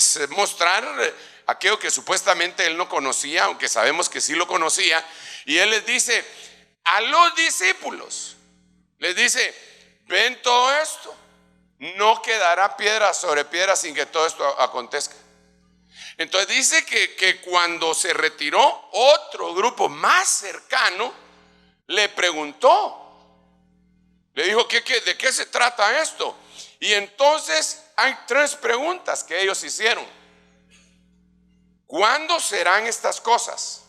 pues mostrar aquello que supuestamente él no conocía, aunque sabemos que sí lo conocía. Y él les dice a los discípulos, les dice: ven todo esto, no quedará piedra sobre piedra sin que todo esto acontezca. Entonces dice que cuando se retiró, otro grupo más cercano le preguntó, le dijo: ¿de qué se trata esto? Y entonces hay tres preguntas que ellos hicieron. ¿Cuándo serán estas cosas?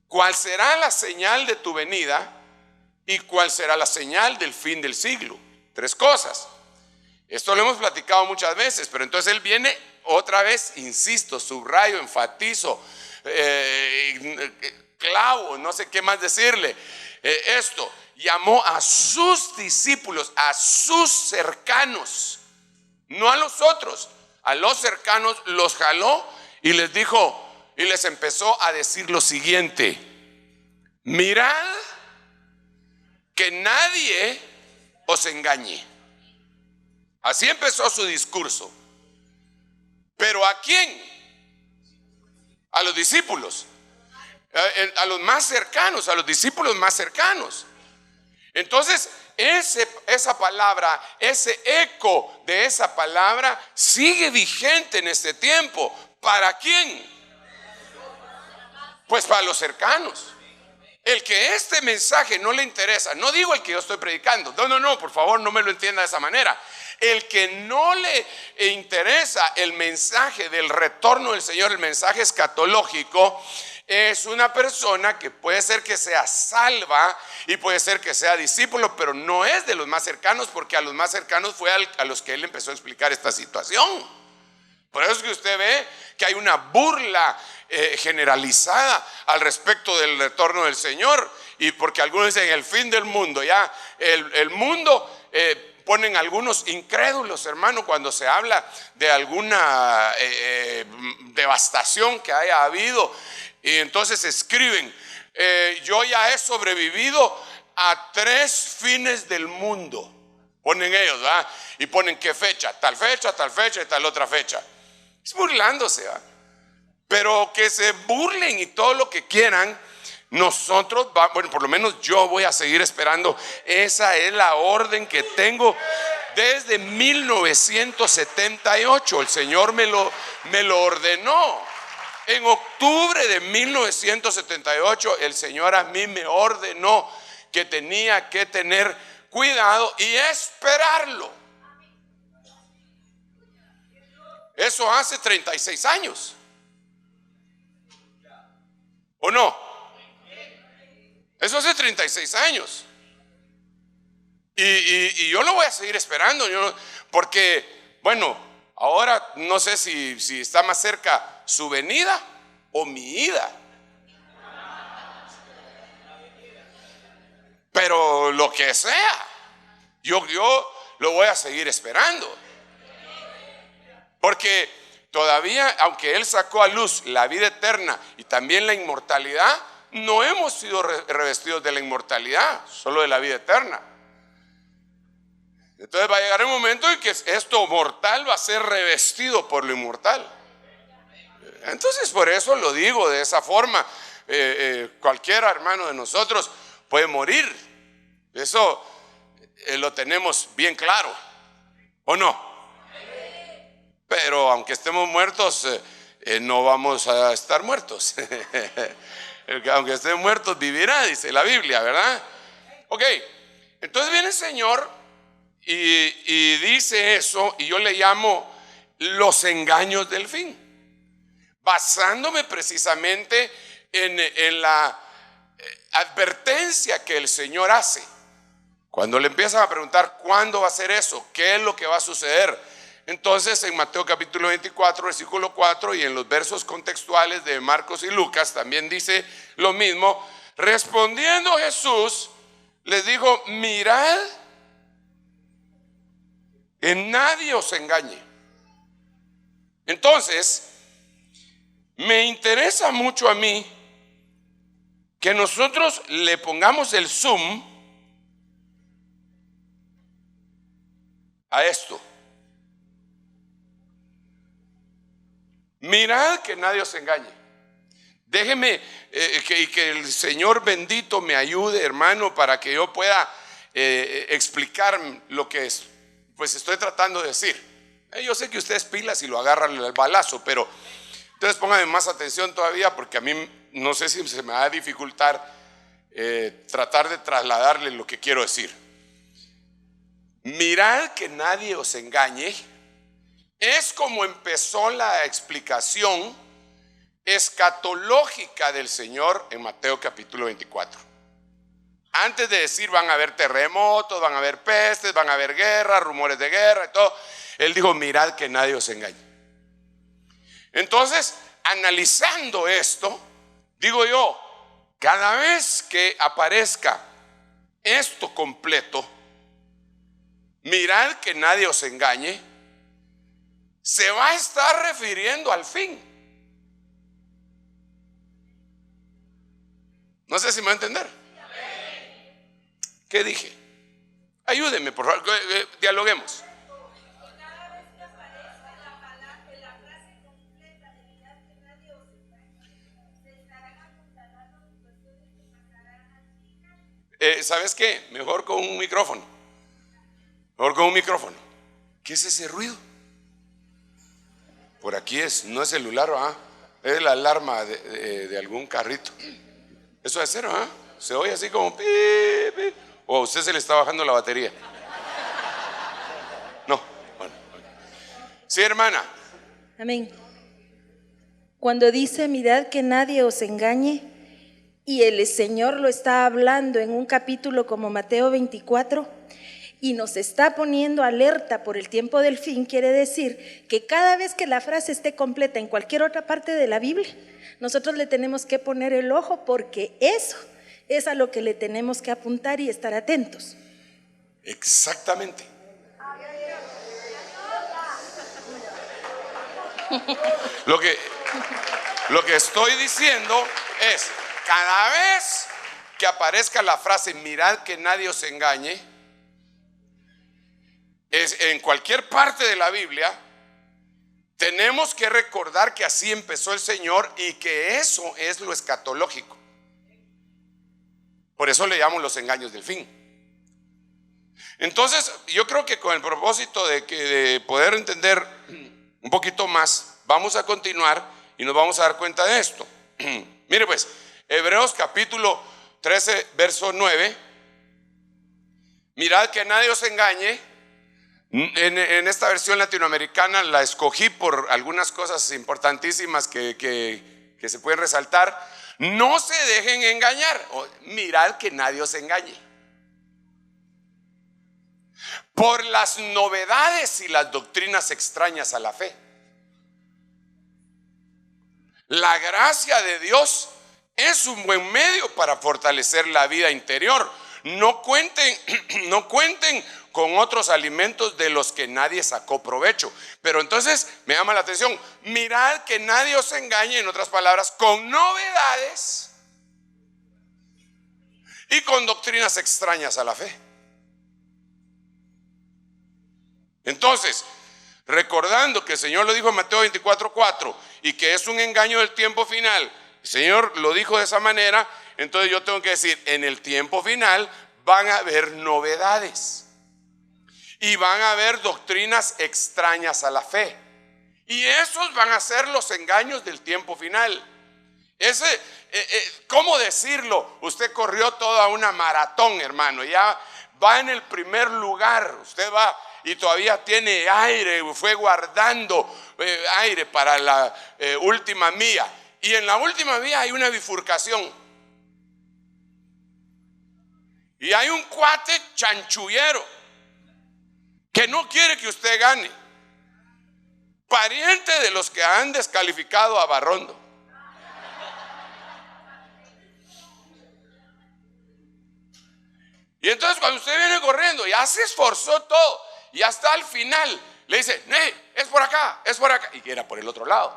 ¿Cuál será la señal de tu venida? ¿Y cuál será la señal del fin del siglo? Tres cosas. Esto lo hemos platicado muchas veces, pero entonces él viene otra vez, insisto, subrayo, enfatizo, clavo, no sé qué más decirle. Esto, llamó a sus discípulos, a sus cercanos, no a los otros, a los cercanos, los jaló y les dijo, y les empezó a decir lo siguiente: mirad que nadie os engañe. Así empezó su discurso. ¿Pero a quién? A los discípulos, a los más cercanos, a los discípulos más cercanos. Entonces esa palabra, ese eco de esa palabra sigue vigente en este tiempo. ¿Para quién? Pues para los cercanos. El que este mensaje no le interesa, no digo el que yo estoy predicando, no, por favor no me lo entienda de esa manera. El que no le interesa el mensaje del retorno del Señor, el mensaje escatológico, es una persona que puede ser que sea salva y puede ser que sea discípulo, pero no es de los más cercanos, porque a los más cercanos fue a los que él empezó a explicar esta situación. Por eso es que usted ve que hay una burla generalizada al respecto del retorno del Señor, y porque algunos dicen el fin del mundo, ya el mundo, ponen algunos incrédulos, hermano, cuando se habla de alguna devastación que haya habido, y entonces escriben: yo ya he sobrevivido a 3 fines del mundo, ponen ellos, ¿verdad? Y ponen qué fecha y tal otra fecha. Es burlándose, ¿verdad? Pero que se burlen y todo lo que quieran, nosotros, bueno, por lo menos yo voy a seguir esperando. Esa es la orden que tengo desde 1978. El Señor me lo ordenó. En octubre de 1978 el Señor a mí me ordenó que tenía que tener cuidado y esperarlo. Eso hace 36 años. ¿O no? Eso hace 36 años. Y yo lo voy a seguir esperando, porque, bueno, ahora no sé si está más cerca su venida o mi ida. Pero lo que sea, yo lo voy a seguir esperando. Porque todavía, aunque Él sacó a luz la vida eterna y también la inmortalidad, no hemos sido revestidos de la inmortalidad, solo de la vida eterna. Entonces va a llegar un momento en que esto mortal va a ser revestido por lo inmortal. Entonces por eso lo digo de esa forma. Cualquier hermano de nosotros puede morir. Eso lo tenemos bien claro, ¿o no? Pero aunque estemos muertos, no vamos a estar muertos. Aunque estén muertos vivirá, dice la Biblia, ¿verdad? Ok, entonces viene el Señor y dice eso, y yo le llamo los engaños del fin, basándome precisamente en la advertencia que el Señor hace. Cuando le empiezan a preguntar cuándo va a ser eso, qué es lo que va a suceder, entonces en Mateo capítulo 24 versículo 4 y en los versos contextuales de Marcos y Lucas también dice lo mismo. Respondiendo Jesús les dijo: mirad que nadie os engañe. Entonces me interesa mucho a mí que nosotros le pongamos el zoom a esto. Mirad que nadie os engañe. Déjeme que el Señor bendito me ayude, hermano, para que yo pueda explicar lo que pues estoy tratando de decir. Yo sé que ustedes pilas y lo agarran el balazo, pero entonces pónganme más atención todavía, porque a mí no sé si se me va a dificultar tratar de trasladarle lo que quiero decir. Mirad que nadie os engañe es como empezó la explicación escatológica del Señor en Mateo capítulo 24. Antes de decir van a haber terremotos, van a haber pestes, van a haber guerras, rumores de guerra y todo, Él dijo: mirad que nadie os engañe. Entonces, analizando esto, digo yo, cada vez que aparezca esto completo, mirad que nadie os engañe, se va a estar refiriendo al fin. No sé si me va a entender. ¿Qué dije? Ayúdenme, por favor, dialoguemos. ¿Sabes qué? Mejor con un micrófono. Mejor con un micrófono. ¿Qué es ese ruido? Por aquí no es celular, es la alarma de algún carrito. Eso es cero, se oye así como pi, pi. O a usted se le está bajando la batería. No, bueno. Sí, hermana. Amén. Cuando dice mirad que nadie os engañe, y el Señor lo está hablando en un capítulo como Mateo 24 y nos está poniendo alerta por el tiempo del fin, quiere decir que cada vez que la frase esté completa en cualquier otra parte de la Biblia, nosotros le tenemos que poner el ojo, porque eso es a lo que le tenemos que apuntar y estar atentos. Exactamente. Lo que estoy diciendo es: cada vez que aparezca la frase mirad que nadie os engañe, en cualquier parte de la Biblia, tenemos que recordar que así empezó el Señor y que eso es lo escatológico. Por eso le llamo los engaños del fin. Entonces, yo creo que con el propósito de poder entender un poquito más, vamos a continuar y nos vamos a dar cuenta de esto. Mire pues, Hebreos capítulo 13, verso 9. Mirad que nadie os engañe. En esta versión latinoamericana la escogí por algunas cosas importantísimas que se pueden resaltar. No se dejen engañar. Mirad que nadie os engañe por las novedades y las doctrinas extrañas a la fe. La gracia de Dios es un buen medio para fortalecer la vida interior. No cuenten con otros alimentos de los que nadie sacó provecho. Pero entonces me llama la atención: mirad que nadie os engañe, en otras palabras, con novedades y con doctrinas extrañas a la fe. Entonces, recordando que el Señor lo dijo en Mateo 24:4 y que es un engaño del tiempo final, el Señor lo dijo de esa manera. Entonces yo tengo que decir: en el tiempo final van a haber novedades y van a haber doctrinas extrañas a la fe, y esos van a ser los engaños del tiempo final. ¿Cómo decirlo? Usted corrió toda una maratón, hermano, ya va en el primer lugar, usted va y todavía tiene aire, fue guardando aire para la última milla, y en la última milla hay una bifurcación y hay un cuate chanchullero que no quiere que usted gane, pariente de los que han descalificado a Barrondo. Y entonces cuando usted viene corriendo, ya se esforzó todo, ya está al final, le dice: es por acá, y era por el otro lado.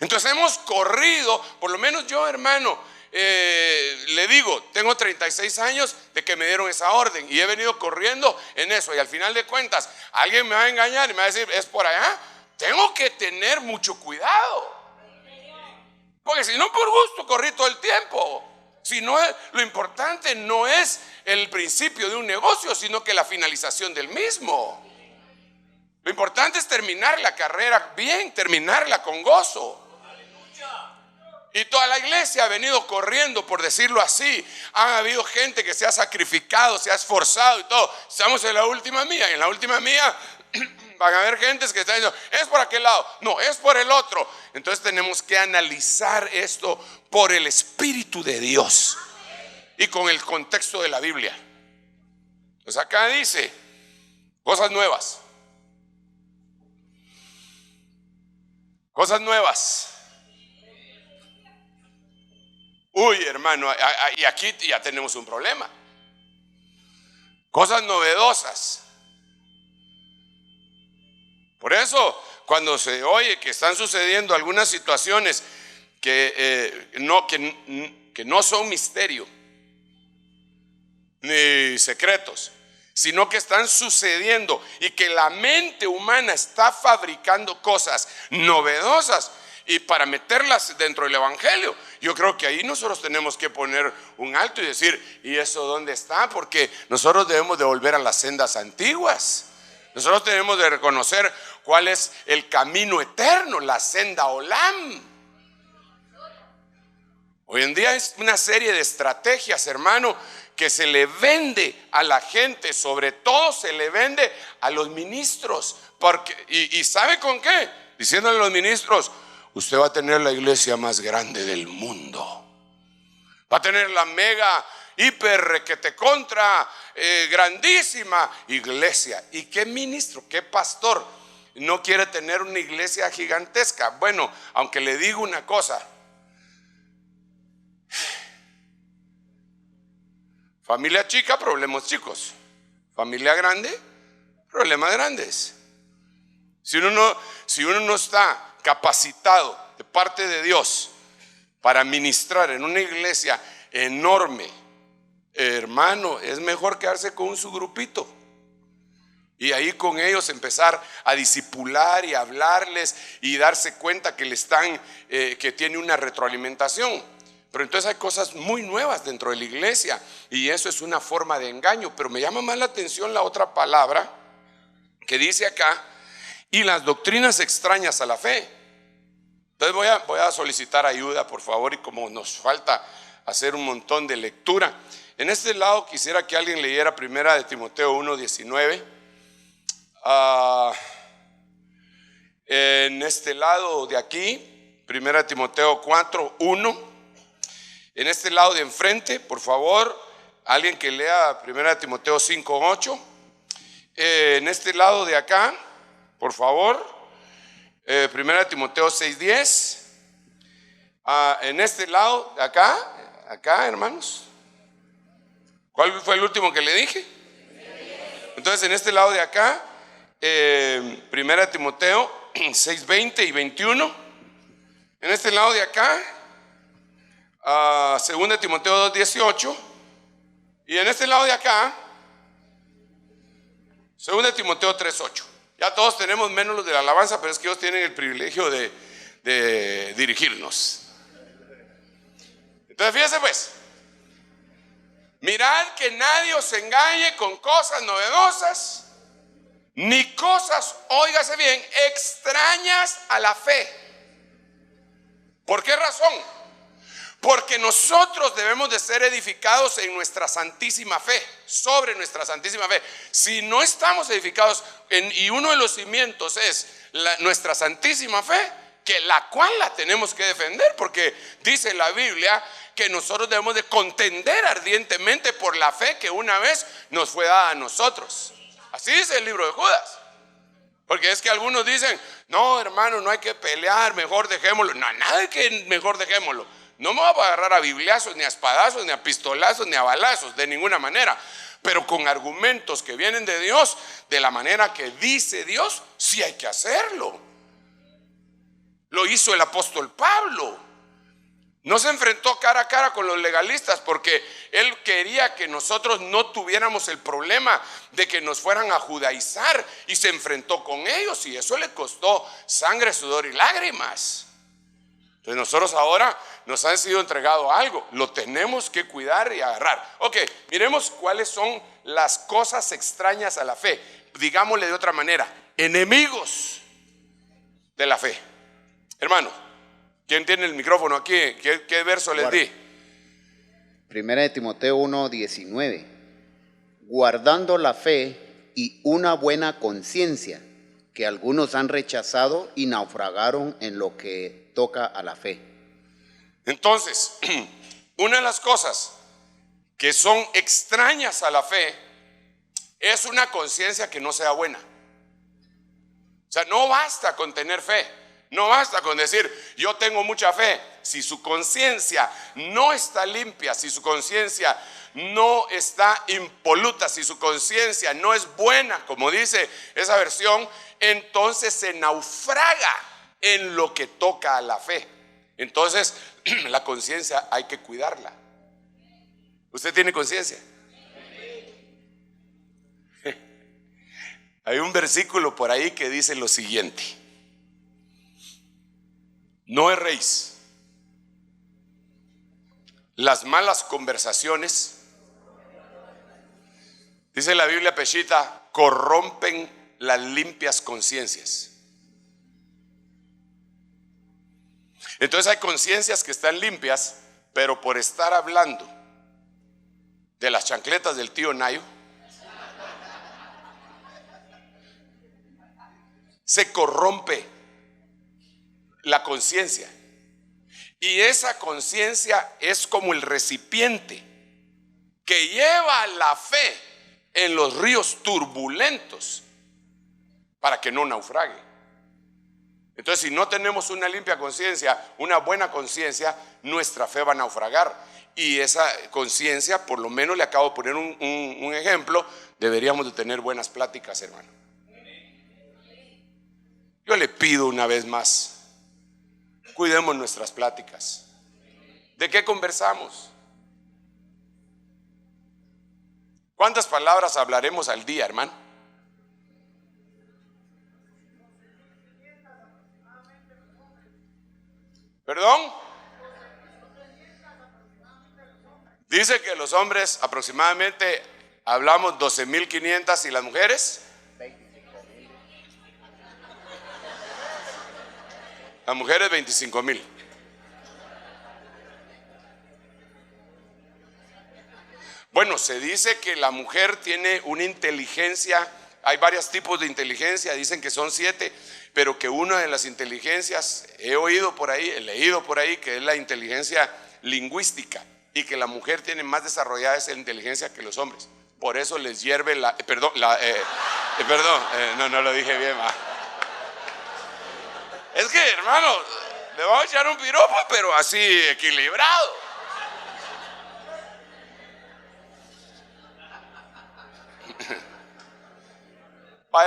Entonces hemos corrido, por lo menos yo, hermano, le digo, tengo 36 años de que me dieron esa orden y he venido corriendo en eso, y al final de cuentas alguien me va a engañar y me va a decir: es por allá, tengo que tener mucho cuidado. Porque si no, por gusto corrí todo el tiempo. Si no, lo importante no es el principio de un negocio, sino que la finalización del mismo. Lo importante es terminar la carrera bien, terminarla con gozo. Y toda la iglesia ha venido corriendo, por decirlo así. Ha habido gente que se ha sacrificado, se ha esforzado y todo. Estamos en la última milla, y en la última milla van a haber gentes que están diciendo, es por aquel lado, no, es por el otro. Entonces tenemos que analizar esto por el Espíritu de Dios y con el contexto de la Biblia. Pues acá dice cosas nuevas. Cosas nuevas. Uy, hermano, y aquí ya tenemos un problema. Cosas novedosas. Por eso, cuando se oye que están sucediendo algunas situaciones que no son misterio ni secretos, sino que están sucediendo y que la mente humana está fabricando cosas novedosas y para meterlas dentro del evangelio, yo creo que ahí nosotros tenemos que poner un alto y decir, ¿y eso dónde está? Porque nosotros debemos de volver a las sendas antiguas. Nosotros tenemos de reconocer cuál es el camino eterno, la senda Olam. Hoy en día es una serie de estrategias, hermano, que se le vende a la gente, sobre todo se le vende a los ministros. ¿Y sabe con qué? Diciéndole a los ministros, usted va a tener la iglesia más grande del mundo. Va a tener la mega, hiper, requete contra, grandísima iglesia. ¿Y qué ministro, qué pastor no quiere tener una iglesia gigantesca? Bueno, aunque le digo una cosa, familia chica, problemas chicos. Familia grande, problemas grandes. Si uno no está capacitado de parte de Dios para ministrar en una iglesia enorme, hermano, es mejor quedarse con su grupito y ahí con ellos empezar a discipular y hablarles y darse cuenta que que tiene una retroalimentación. Pero entonces hay cosas muy nuevas dentro de la iglesia y eso es una forma de engaño. Pero me llama más la atención la otra palabra que dice acá, y las doctrinas extrañas a la fe. Entonces voy a solicitar ayuda, por favor, y como nos falta hacer un montón de lectura, en este lado quisiera que alguien leyera 1 Timoteo 1:19. En este lado de aquí, 1 Timoteo 4:1. En este lado de enfrente, por favor, alguien que lea 1 Timoteo 5:8. En este lado de acá, por favor, 1 Timoteo 6:10. En este lado de acá, hermanos. ¿Cuál fue el último que le dije? Entonces, en este lado de acá, 1 Timoteo 6:20 y 21. En este lado de acá, 2 Timoteo 2:18. Y en este lado de acá, 2 Timoteo 3:8. Ya todos tenemos menos los de la alabanza, pero es que ellos tienen el privilegio de dirigirnos. Entonces fíjense pues, mirad que nadie os engañe con cosas novedosas, ni cosas, óigase bien, extrañas a la fe. ¿Por qué razón? Porque nosotros debemos de ser edificados en nuestra santísima fe, sobre nuestra santísima fe. Si no estamos edificados y uno de los cimientos es nuestra santísima fe, que la cual la tenemos que defender, porque dice la Biblia que nosotros debemos de contender ardientemente por la fe que una vez nos fue dada a nosotros. Así dice el libro de Judas. Porque es que algunos dicen, no hermano, no hay que pelear, mejor dejémoslo. No, nada de que mejor dejémoslo. No me voy a agarrar a bibliazos, ni a espadazos, ni a pistolazos, ni a balazos, de ninguna manera. Pero con argumentos que vienen de Dios, de la manera que dice Dios, sí hay que hacerlo. Lo hizo el apóstol Pablo. No se enfrentó cara a cara con los legalistas porque él quería que nosotros no tuviéramos el problema de que nos fueran a judaizar, y se enfrentó con ellos, y eso le costó sangre, sudor y lágrimas. Entonces nosotros ahora nos han sido entregado algo, lo tenemos que cuidar y agarrar. Ok, miremos cuáles son las cosas extrañas a la fe. Digámosle de otra manera, enemigos de la fe. Hermano, ¿quién tiene el micrófono aquí? ¿Qué verso les di? Primera de Timoteo 1:19. Guardando la fe y una buena conciencia, que algunos han rechazado y naufragaron en lo que toca a la fe. Entonces, una de las cosas que son extrañas a la fe es una conciencia que no sea buena. O sea, no basta con tener fe, no basta con decir yo tengo mucha fe. Si su conciencia no está limpia, si su conciencia no está impoluta, si su conciencia no es buena, como dice esa versión, entonces se naufraga en lo que toca a la fe. Entonces, la conciencia hay que cuidarla. ¿Usted tiene conciencia? Hay un versículo por ahí que dice lo siguiente: no erréis. Las malas conversaciones, dice la Biblia Peshita, corrompen las limpias conciencias. Entonces hay conciencias que están limpias, pero por estar hablando de las chancletas del tío Nayo, se corrompe la conciencia. Y esa conciencia es como el recipiente que lleva la fe en los ríos turbulentos para que no naufrague. Entonces, si no tenemos una limpia conciencia, una buena conciencia, nuestra fe va a naufragar. Y esa conciencia, por lo menos le acabo de poner un ejemplo, deberíamos de tener buenas pláticas, hermano. Yo le pido una vez más, cuidemos nuestras pláticas. ¿De qué conversamos? ¿Cuántas palabras hablaremos al día, hermano? ¿Perdón? Dice que los hombres aproximadamente hablamos 12.500 y las mujeres. Las mujeres 25.000. Bueno, se dice que la mujer tiene una inteligencia, hay varios tipos de inteligencia, dicen que son 7, pero que una de las inteligencias, he oído por ahí, he leído por ahí, que es la inteligencia lingüística, y que la mujer tiene más desarrollada esa inteligencia que los hombres. Por eso les hierve la, no lo dije bien, ma. Es que, hermano, le vamos a echar un piropo, pero así equilibrado.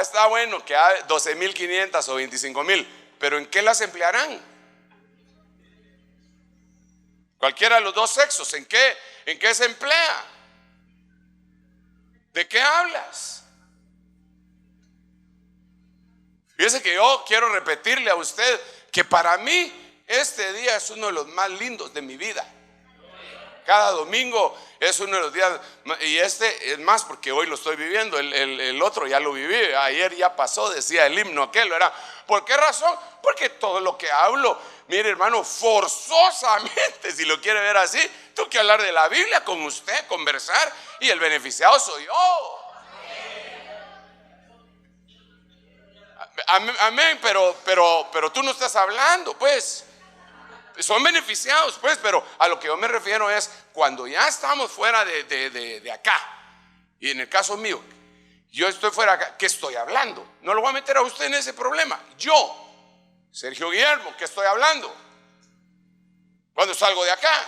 Está bueno que hay 12.500 o 25.000, pero ¿en qué las emplearán? Cualquiera de los dos sexos, ¿en qué se emplea? ¿De qué hablas? Fíjese que yo quiero repetirle a usted que para mí este día es uno de los más lindos de mi vida. Cada domingo es uno de los días, y este es más porque hoy lo estoy viviendo, el otro ya lo viví, ayer ya pasó, decía el himno aquel, ¿verdad? ¿Por qué razón? Porque todo lo que hablo, mire hermano, forzosamente, si lo quiere ver así, tengo que hablar de la Biblia con usted, conversar, y el beneficiado soy yo. Amén, pero tú no estás hablando, pues. Son beneficiados, pues, pero a lo que yo me refiero es cuando ya estamos fuera de acá. Y en el caso mío, yo estoy fuera de acá, ¿qué estoy hablando? No lo voy a meter a usted en ese problema. Yo, Sergio Guillermo, ¿qué estoy hablando? Cuando salgo de acá,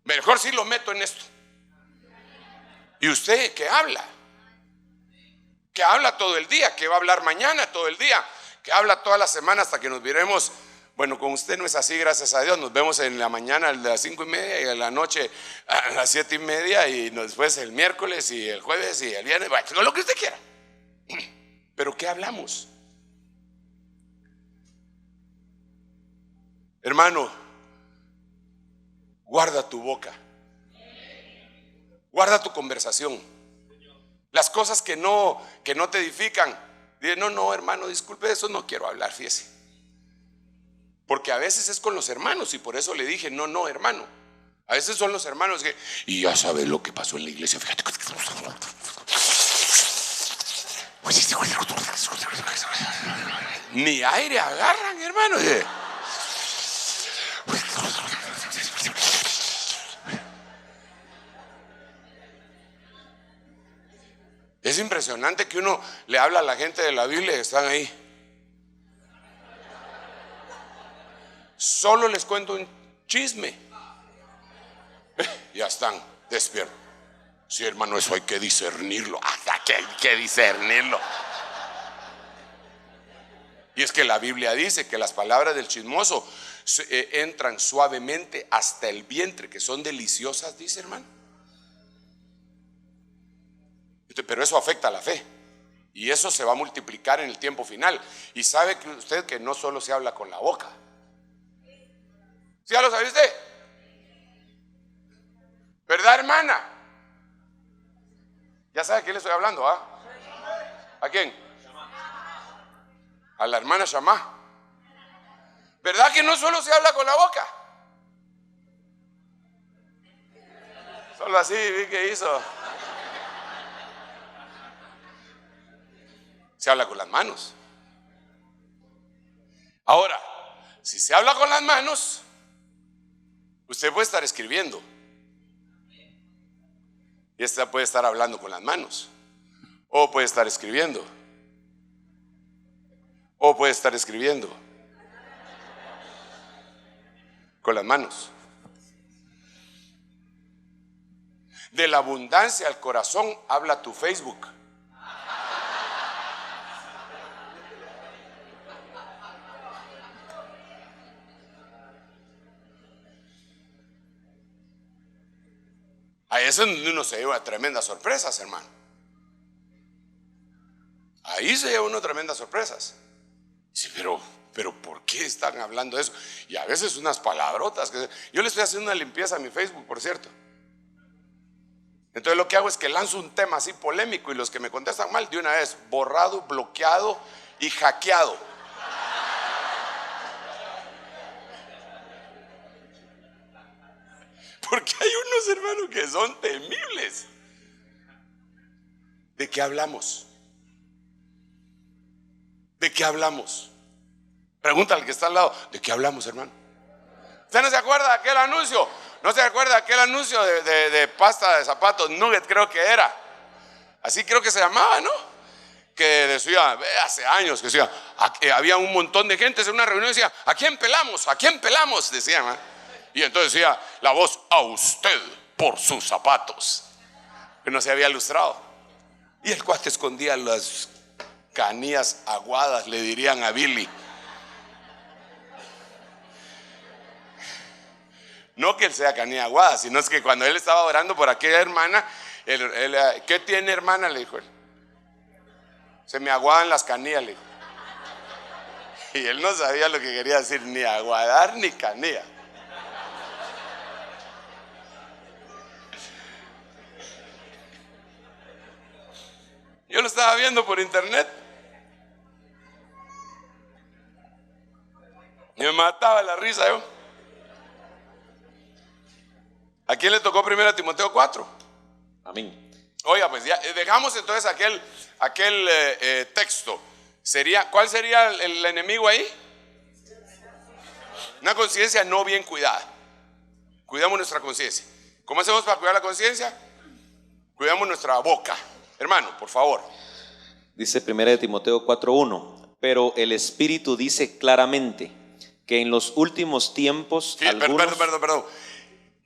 mejor si lo meto en esto. ¿Y usted qué habla? ¿Qué habla todo el día? ¿Qué va a hablar mañana todo el día? Que habla toda la semana hasta que nos viremos, Bueno, con usted no es así, gracias a Dios. Nos vemos en la mañana a las 5:30 y en la noche a las 7:30 y después el miércoles y el jueves y el viernes, bueno, lo que usted quiera. Pero ¿qué hablamos? Hermano, guarda tu boca. Guarda tu conversación. Las cosas que no te edifican. Dice, no, hermano, disculpe, de eso no quiero hablar, fíjese. Porque a veces es con los hermanos y por eso le dije, no, hermano. A veces son los hermanos que, y ya sabes lo que pasó en la iglesia, fíjate. Ni aire agarran, hermano. Es impresionante que uno le habla a la gente de la Biblia y están ahí. Solo les cuento un chisme. Ya están despiertos. Sí, hermano, eso hay que discernirlo. Hay que discernirlo. Y es que la Biblia dice que las palabras del chismoso entran suavemente hasta el vientre, que son deliciosas, dice, hermano. Pero eso afecta a la fe. Y eso se va a multiplicar en el tiempo final. Y sabe que usted que no solo se habla con la boca. ¿Sí ya lo sabe usted? ¿Verdad, hermana? Ya sabe a quién le estoy hablando, ¿ah? ¿A quién? A la hermana Shamá. ¿Verdad que no solo se habla con la boca? Solo así vi que hizo. Se habla con las manos. Ahora, si se habla con las manos, usted puede estar escribiendo y usted puede estar hablando con las manos, o puede estar escribiendo, o puede estar escribiendo con las manos. De la abundancia al corazón habla tu Facebook. Ahí es donde uno se lleva tremendas sorpresas, hermano. Ahí se lleva uno tremendas sorpresas. Sí, pero ¿por qué están hablando de eso? Y a veces unas palabrotas. Yo le estoy haciendo una limpieza a mi Facebook, por cierto. Entonces lo que hago es que lanzo un tema así polémico y los que me contestan mal, de una vez, borrado, bloqueado y hackeado. Porque hay unos hermanos que son temibles. ¿De qué hablamos? ¿De qué hablamos? Pregunta al que está al lado, ¿de qué hablamos, hermano? ¿Usted no se acuerda de aquel anuncio? ¿No se acuerda de aquel anuncio de pasta de zapatos? Nugget creo que era. Así creo que se llamaba, ¿no? Que decía, hace años que decía, había un montón de gente en una reunión y decía, ¿a quién pelamos? ¿A quién pelamos? Decían, ¿eh? Y entonces decía la voz, a usted por sus zapatos. Que no se había lustrado. Y el cuate escondía las canillas aguadas, le dirían a Billy. No que él sea canilla aguada, sino es que cuando él estaba orando por aquella hermana, ¿qué tiene, hermana? Le dijo él. Se me aguadan las canillas, le dijo. Y él no sabía lo que quería decir, ni aguadar ni canilla. Yo lo estaba viendo por internet. Y me mataba la risa yo. ¿A quién le tocó primero? A Timoteo 4. Amén. Oiga, pues ya dejamos entonces aquel texto. ¿Cuál sería el enemigo ahí? Una conciencia no bien cuidada. Cuidamos nuestra conciencia. ¿Cómo hacemos para cuidar la conciencia? Cuidamos nuestra boca. Hermano, por favor. Dice 1 Timoteo 4:1. Pero el Espíritu dice claramente que en los últimos tiempos Sí, algunos... Perdón.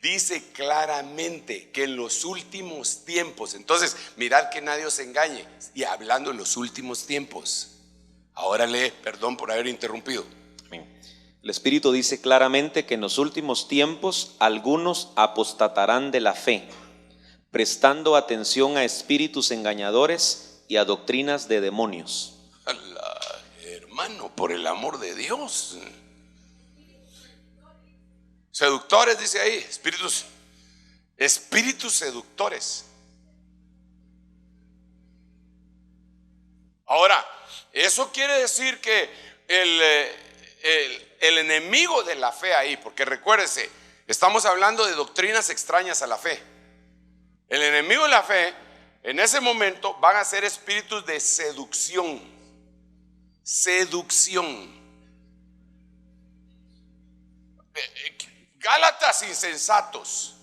Dice claramente que en los últimos tiempos. Entonces, mirad que nadie os engañe. Y hablando en los últimos tiempos. Ahora lee, perdón por haber interrumpido. Amén. El Espíritu dice claramente que en los últimos tiempos algunos apostatarán de la fe, prestando atención a espíritus engañadores y a doctrinas de demonios. Hermano, por el amor de Dios. Seductores, dice ahí, espíritus seductores. Ahora, eso quiere decir que el enemigo de la fe ahí, porque recuérdese, estamos hablando de doctrinas extrañas a la fe. El enemigo de la fe, en ese momento, van a ser espíritus de seducción. Gálatas insensatos.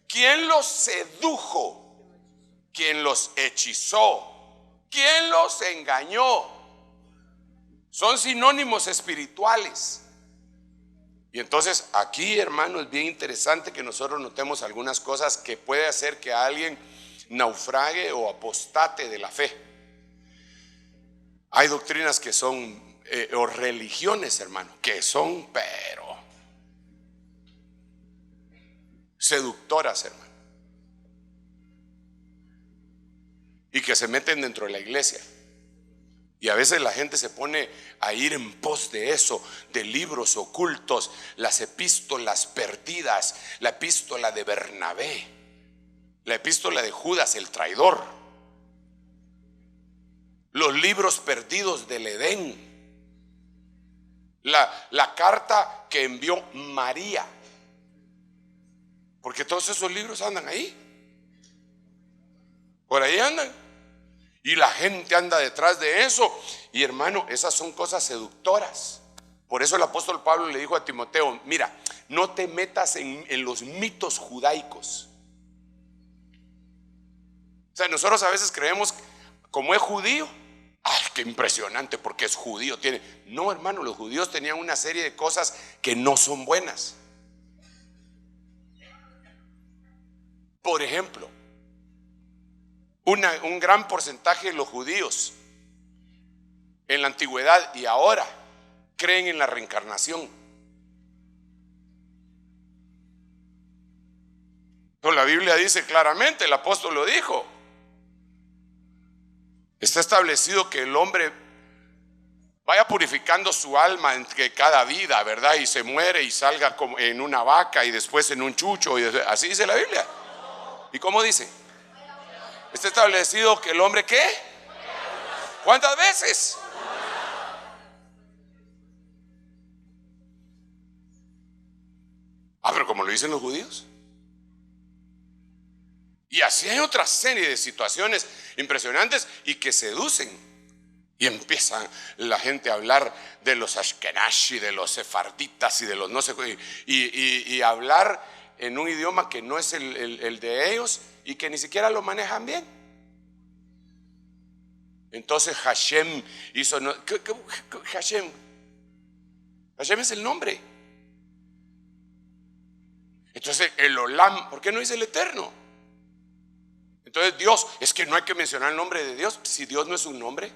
¿Quién los sedujo? ¿Quién los hechizó? ¿Quién los engañó? Son sinónimos espirituales. Y entonces aquí, hermano, es bien interesante que nosotros notemos algunas cosas que puede hacer que alguien naufrague o apostate de la fe. Hay doctrinas que son, o religiones, hermano, que son, pero seductoras, hermano, y que se meten dentro de la iglesia. Y a veces la gente se pone a ir en pos de eso, de libros ocultos, las epístolas perdidas, la epístola de Bernabé, la epístola de Judas el traidor, los libros perdidos del Edén, la carta que envió María, porque todos esos libros andan ahí, por ahí andan. Y la gente anda detrás de eso. Y hermano, esas son cosas seductoras. Por eso el apóstol Pablo le dijo a Timoteo: mira, no te metas en los mitos judaicos. O sea, nosotros a veces creemos, como es judío, ¡ay, qué impresionante! Porque es judío. No, hermano, los judíos tenían una serie de cosas que no son buenas. Por ejemplo, un gran porcentaje de los judíos en la antigüedad y ahora creen en la reencarnación. Pero la Biblia dice claramente, el apóstol lo dijo, está establecido que el hombre vaya purificando su alma entre cada vida, ¿verdad? Y se muere y salga como en una vaca y después en un chucho, y así dice la Biblia. ¿Y cómo dice? Está establecido que el hombre, ¿qué? ¿Cuántas veces? Pero como lo dicen los judíos. Y así hay otra serie de situaciones impresionantes y que seducen. Y empiezan la gente a hablar de los ashkenazi, de los sefarditas y de los no sé qué, y hablar en un idioma que no es el de ellos y que ni siquiera lo manejan bien. Entonces Hashem hizo, Hashem es el nombre. Entonces el Olam, ¿por qué no dice el Eterno? Entonces Dios, es que no hay que mencionar el nombre de Dios si Dios no es un nombre.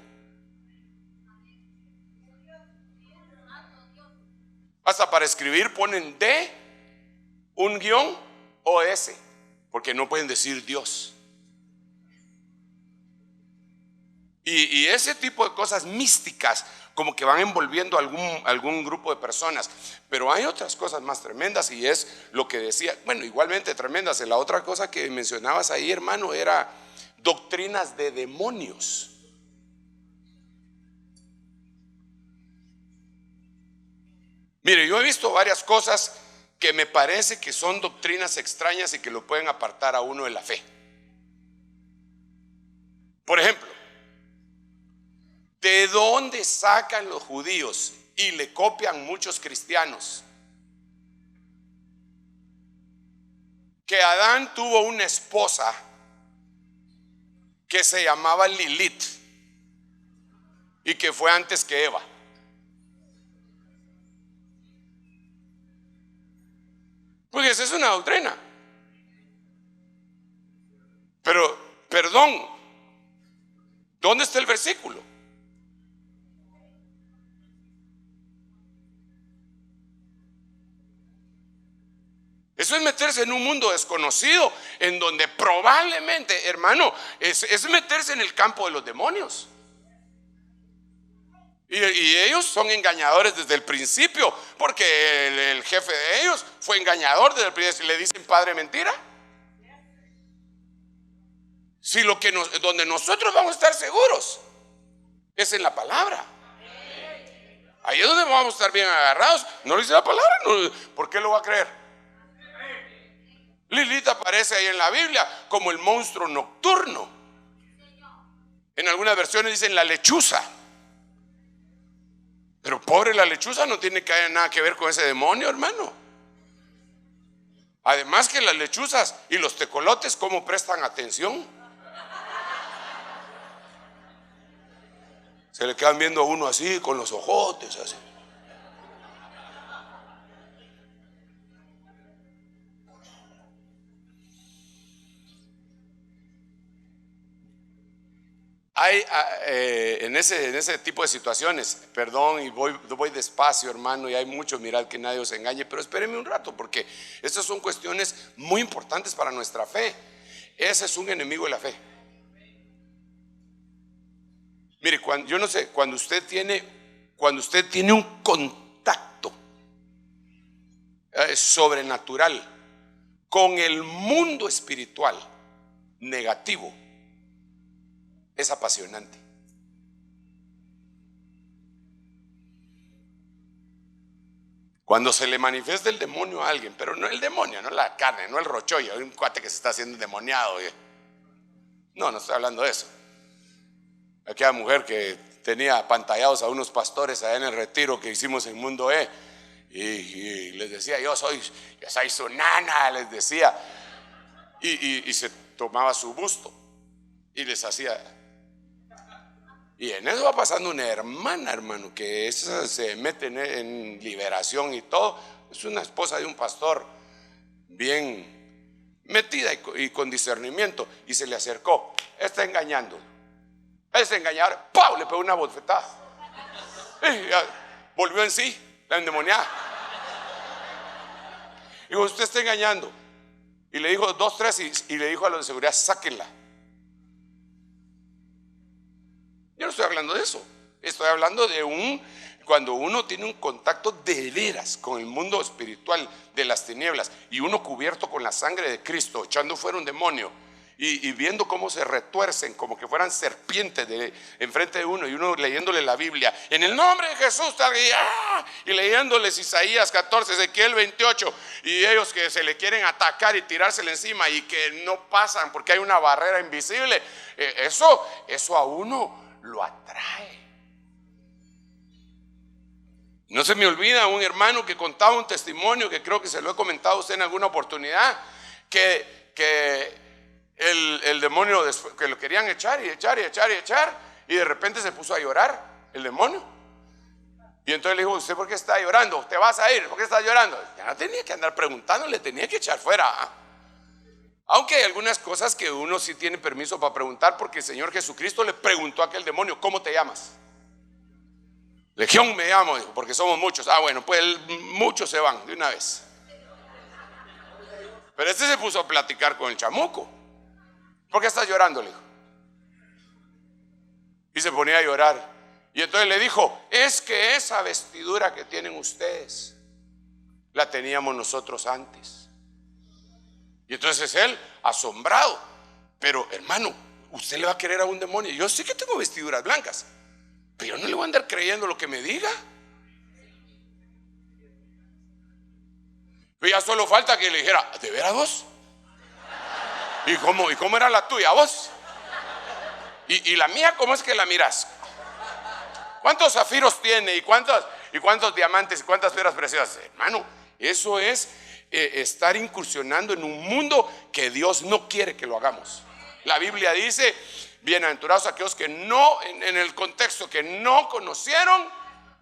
Hasta para escribir ponen D, un guión o S, porque no pueden decir Dios. Y ese tipo de cosas místicas como que van envolviendo algún grupo de personas. Pero hay otras cosas más tremendas, y es lo que decía, bueno, igualmente tremendas. La otra cosa que mencionabas ahí, hermano, era doctrinas de demonios. Mire, yo he visto varias cosas que me parece que son doctrinas extrañas y que lo pueden apartar a uno de la fe. Por ejemplo, ¿de dónde sacan los judíos y le copian muchos cristianos que Adán tuvo una esposa que se llamaba Lilith y que fue antes que Eva? Porque esa es una doctrina. Pero, perdón, ¿dónde está el versículo? Eso es meterse en un mundo desconocido, en donde probablemente, hermano, es meterse en el campo de los demonios. Y ellos son engañadores desde el principio, porque el jefe de ellos fue engañador desde el principio. Le dicen padre mentira. Si donde nosotros vamos a estar seguros es en la palabra. Ahí es donde vamos a estar bien agarrados. No le dice la palabra, no, ¿por qué lo va a creer? Lilith aparece ahí en la Biblia como el monstruo nocturno. En algunas versiones dicen la lechuza. Pero pobre la lechuza, no tiene nada que ver con ese demonio, hermano. Además que las lechuzas y los tecolotes, ¿cómo prestan atención? Se le quedan viendo a uno así, con los ojotes así. Hay en ese tipo de situaciones, perdón, y voy despacio, hermano, y hay mucho, mirad que nadie os engañe, pero espérenme un rato, porque estas son cuestiones muy importantes para nuestra fe. Ese es un enemigo de la fe. Mire, yo no sé, cuando usted tiene un contacto sobrenatural con el mundo espiritual negativo, es apasionante. Cuando se le manifiesta el demonio a alguien, pero no el demonio, no la carne, no el rochollo, hay un cuate que se está haciendo endemoniado. No estoy hablando de eso. Aquella mujer que tenía apantallados a unos pastores allá en el retiro que hicimos en Mundo E, y les decía, yo soy su nana, les decía, y se tomaba su busto y les hacía. Y en eso va pasando una hermana, hermano, que esa se mete en liberación y todo. Es una esposa de un pastor bien metida y con discernimiento. Y se le acercó. Está engañando. Ese engañador, ¡pau!, le pegó una bofetada. Volvió en sí, la endemoniada. Dijo, usted está engañando. Y le dijo 2, 3 y le dijo a los de seguridad, sáquenla. Yo no estoy hablando de eso. Estoy hablando de cuando uno tiene un contacto de veras con el mundo espiritual de las tinieblas y uno cubierto con la sangre de Cristo, echando fuera un demonio y viendo cómo se retuercen como que fueran serpientes enfrente de uno, y uno leyéndole la Biblia en el nombre de Jesús, y leyéndoles Isaías 14, Ezequiel 28, y ellos que se le quieren atacar y tirársele encima y que no pasan porque hay una barrera invisible. Eso a uno lo atrae. No se me olvida un hermano que contaba un testimonio, que creo que se lo he comentado a usted en alguna oportunidad, que el demonio, que lo querían echar y de repente se puso a llorar el demonio. Y entonces le dijo, ¿usted por qué está llorando? ¿Te vas a ir? ¿Por qué está llorando? Ya no tenía que andar preguntando, le tenía que echar fuera. Aunque hay algunas cosas que uno sí tiene permiso para preguntar, porque el Señor Jesucristo le preguntó a aquel demonio, ¿cómo te llamas? Legión me llamo, dijo, porque somos muchos. Bueno, pues muchos se van de una vez. Pero este se puso a platicar con el chamuco. ¿Por qué estás llorando? Le dijo. Y se ponía a llorar. Y entonces le dijo, es que esa vestidura que tienen ustedes la teníamos nosotros antes. Y entonces él, asombrado, pero hermano, usted le va a querer a un demonio. Yo sé que tengo vestiduras blancas, pero yo no le voy a andar creyendo lo que me diga. Pero ya solo falta que le dijera, ¿de veras vos? ¿Y cómo era la tuya, vos? ¿Y la mía cómo es que la miras? ¿Cuántos zafiros tiene? ¿Y cuántos diamantes? ¿Y cuántas piedras preciosas? Hermano, eso es estar incursionando en un mundo que Dios no quiere que lo hagamos. La Biblia dice, bienaventurados aquellos que no, en el contexto, que no conocieron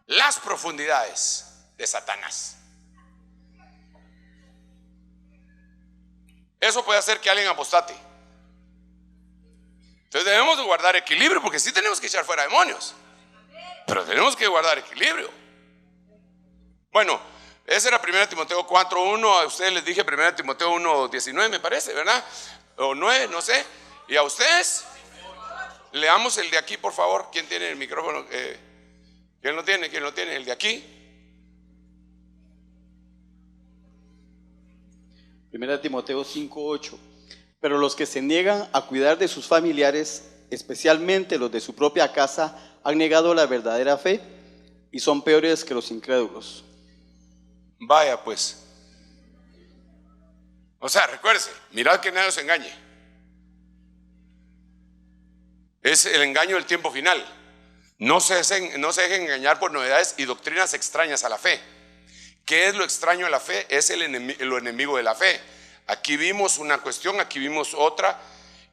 las profundidades de Satanás. Eso puede hacer que alguien apostate. Entonces debemos de guardar equilibrio, porque sí tenemos que echar fuera demonios, pero tenemos que guardar equilibrio. Bueno, Ese era 1 Timoteo 4:1. A ustedes les dije 1 Timoteo 1:19, me parece, ¿verdad? O 9, no sé. ¿Y a ustedes? Leamos el de aquí, por favor. ¿Quién tiene el micrófono? ¿Quién lo tiene? ¿Quién lo tiene? El de aquí. 1 Timoteo 5:8. Pero los que se niegan a cuidar de sus familiares, especialmente los de su propia casa, han negado la verdadera fe y son peores que los incrédulos. Vaya pues. O sea, recuérdese, mirad que nadie os engañe. Es el engaño del tiempo final. No se dejen engañar por novedades y doctrinas extrañas a la fe. ¿Qué es lo extraño a la fe? Es lo enemigo de la fe. Aquí vimos una cuestión, aquí vimos otra,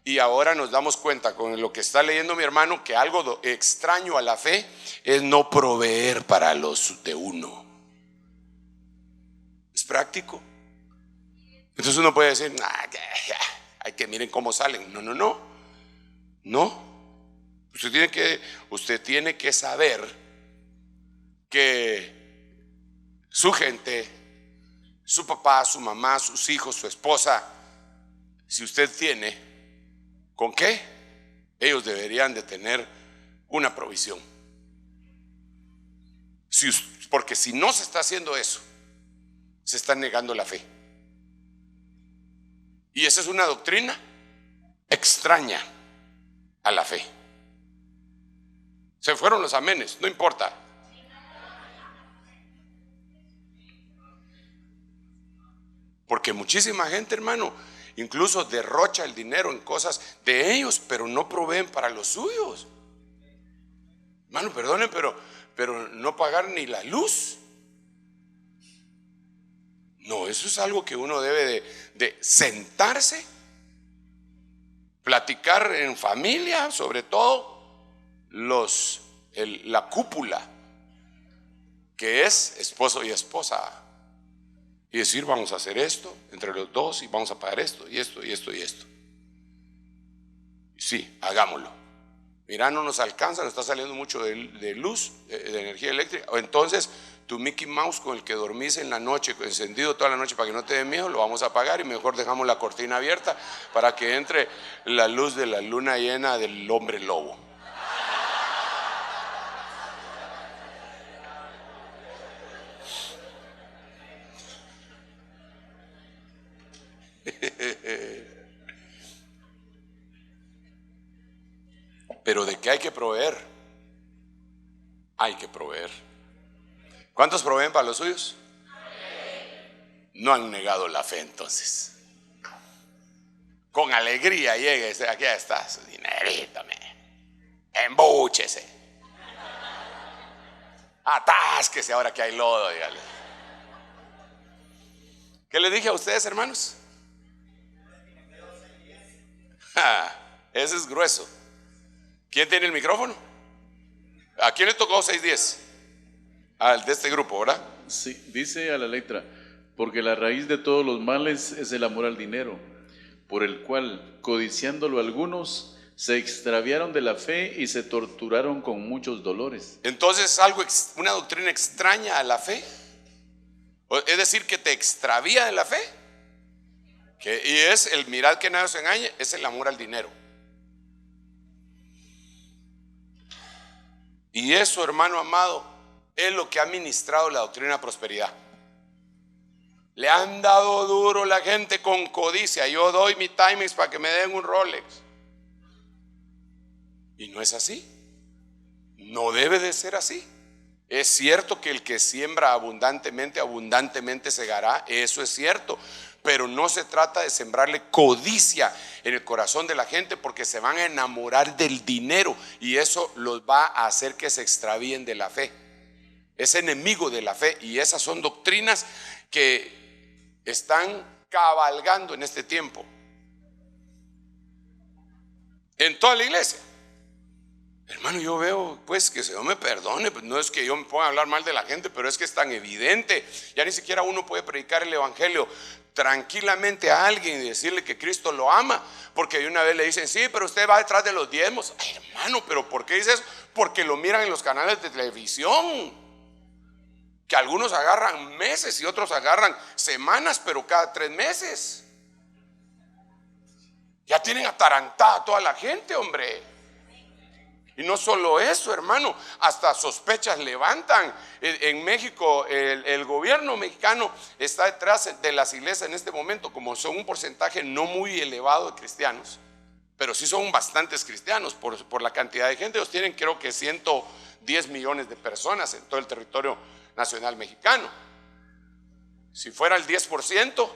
y ahora nos damos cuenta con lo que está leyendo mi hermano que algo extraño a la fe es no proveer para los de uno. Es práctico. Entonces uno puede decir, hay que miren cómo salen. No. Usted tiene que saber que su gente, su papá, su mamá, sus hijos, su esposa, si usted tiene, ¿con qué? Ellos deberían de tener una provisión. Porque si no se está haciendo eso, se está negando la fe. Y esa es una doctrina extraña a la fe. Se fueron los amenes, no importa. Porque muchísima gente, hermano, incluso derrocha el dinero en cosas de ellos, pero no proveen para los suyos. Hermano, perdonen, pero no pagar ni la luz. No, eso es algo que uno debe de sentarse, platicar en familia, sobre todo la cúpula, que es esposo y esposa, y decir, vamos a hacer esto entre los dos y vamos a pagar esto y esto y esto y esto. Sí, hagámoslo. Mira, no nos alcanza, nos está saliendo mucho de luz, de energía eléctrica. O entonces tu Mickey Mouse con el que dormís en la noche, encendido toda la noche para que no te dé miedo, lo vamos a apagar y mejor dejamos la cortina abierta para que entre la luz de la luna llena del hombre lobo. Pero ¿de qué hay que proveer? Hay que proveer. ¿Cuántos proveen para los suyos? No han negado la fe entonces. Con alegría llegue, aquí está su dinerito, embúchese, atásquese ahora que hay lodo, dígale. ¿Qué les dije a ustedes, hermanos? Ese es grueso. ¿Quién tiene el micrófono? ¿A quién le tocó 6:10? Al de este grupo, ¿verdad? Sí, dice a la letra: porque la raíz de todos los males es el amor al dinero, por el cual, codiciándolo algunos, se extraviaron de la fe y se torturaron con muchos dolores. Entonces, una doctrina extraña a la fe. Es decir, que te extravía de la fe. Y es el mirad que nadie os engañe, es el amor al dinero. Y eso, hermano amado, es lo que ha ministrado la doctrina de prosperidad. Le han dado duro la gente con codicia. Yo doy mi Timex para que me den un Rolex. Y no es así. No debe de ser así. Es cierto que el que siembra abundantemente, abundantemente segará. Eso es cierto. Pero no se trata de sembrarle codicia en el corazón de la gente, porque se van a enamorar del dinero y eso los va a hacer que se extravíen de la fe. Es enemigo de la fe, y esas son doctrinas que están cabalgando en este tiempo en toda la iglesia. Hermano, yo veo pues que Dios me perdone, pues no es que yo me ponga a hablar mal de la gente, pero es que es tan evidente. Ya ni siquiera uno puede predicar el evangelio tranquilamente a alguien y decirle que Cristo lo ama, porque de una vez le dicen, sí, pero usted va detrás de los diezmos. Ay, hermano, pero ¿por qué dice eso? Porque lo miran en los canales de televisión. que algunos agarran meses y otros agarran semanas, pero cada 3 meses. Ya tienen atarantada a toda la gente, hombre. Y no solo eso, hermano, hasta sospechas levantan. En México, el gobierno mexicano está detrás de las iglesias en este momento, como son un porcentaje no muy elevado de cristianos, pero sí son bastantes cristianos por la cantidad de gente. Ellos tienen, creo que 110 millones de personas en todo el territorio nacional mexicano. Si fuera el 10%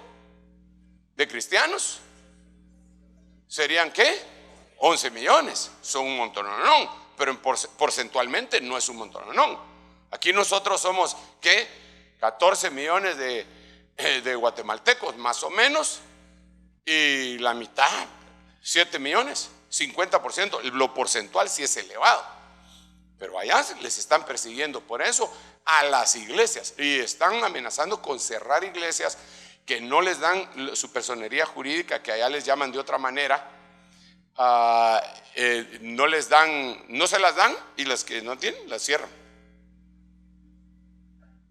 de cristianos, ¿serían qué? 11 millones. Son un montononón, pero porcentualmente no es un montononón. Aquí nosotros somos, ¿qué? 14 millones de guatemaltecos, más o menos, y la mitad, 7 millones, 50%. Lo porcentual sí es elevado, pero allá les están persiguiendo por eso a las iglesias y están amenazando con cerrar iglesias que no les dan su personería jurídica, que allá les llaman de otra manera. No les dan, no se las dan, y las que no tienen las cierran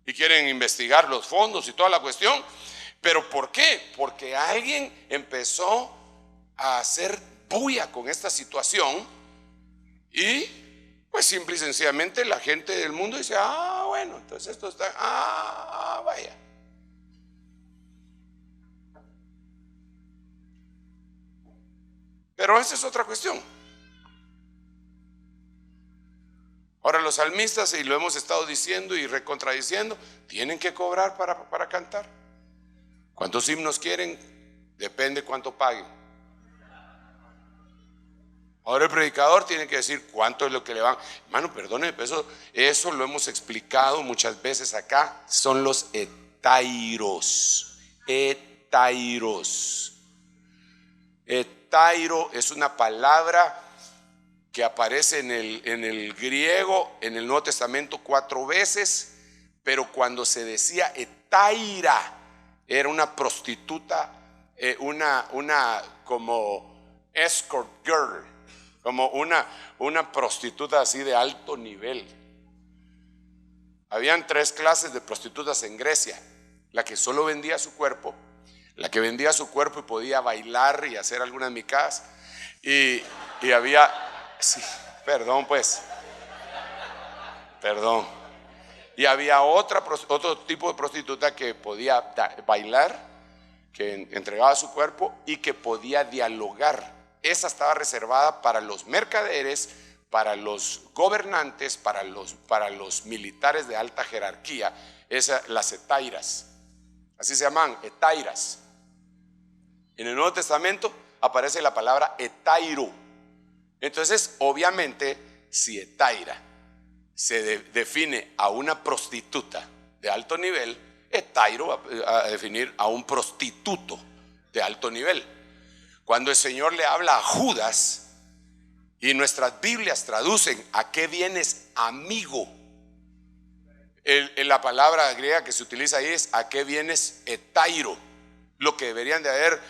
y quieren investigar los fondos y toda la cuestión. ¿Pero por qué? Porque alguien empezó a hacer bulla con esta situación y pues simple y sencillamente la gente del mundo dice: ah, bueno, entonces esto está, vaya. Pero esa es otra cuestión. Ahora los salmistas, y lo hemos estado diciendo y recontradiciendo, tienen que cobrar para cantar. ¿Cuántos himnos quieren? Depende cuánto paguen. Ahora el predicador tiene que decir cuánto es lo que le van. Hermano, perdóneme, eso lo hemos explicado muchas veces acá. Son los etairos. Etairos. Etairo es una palabra que aparece en el griego, en el Nuevo Testamento 4 veces, pero cuando se decía etaira, era una prostituta, una como escort girl, como una prostituta así de alto nivel. Habían 3 clases de prostitutas en Grecia: la que solo vendía su cuerpo, la que vendía su cuerpo y podía bailar y hacer algunas micadas, y había, sí, perdón, y había otro tipo de prostituta que podía bailar, que entregaba su cuerpo y que podía dialogar. Esa estaba reservada para los mercaderes, para los gobernantes, para los militares de alta jerarquía. Las etairas, así se llaman, etairas. En el Nuevo Testamento aparece la palabra etairo. Entonces, obviamente, si etaira se define a una prostituta de alto nivel, etairo va a definir a un prostituto de alto nivel. Cuando el Señor le habla a Judas, y nuestras Biblias traducen ¿a qué vienes, amigo? La palabra griega que se utiliza ahí es ¿a qué vienes, etairo? Lo que deberían de haber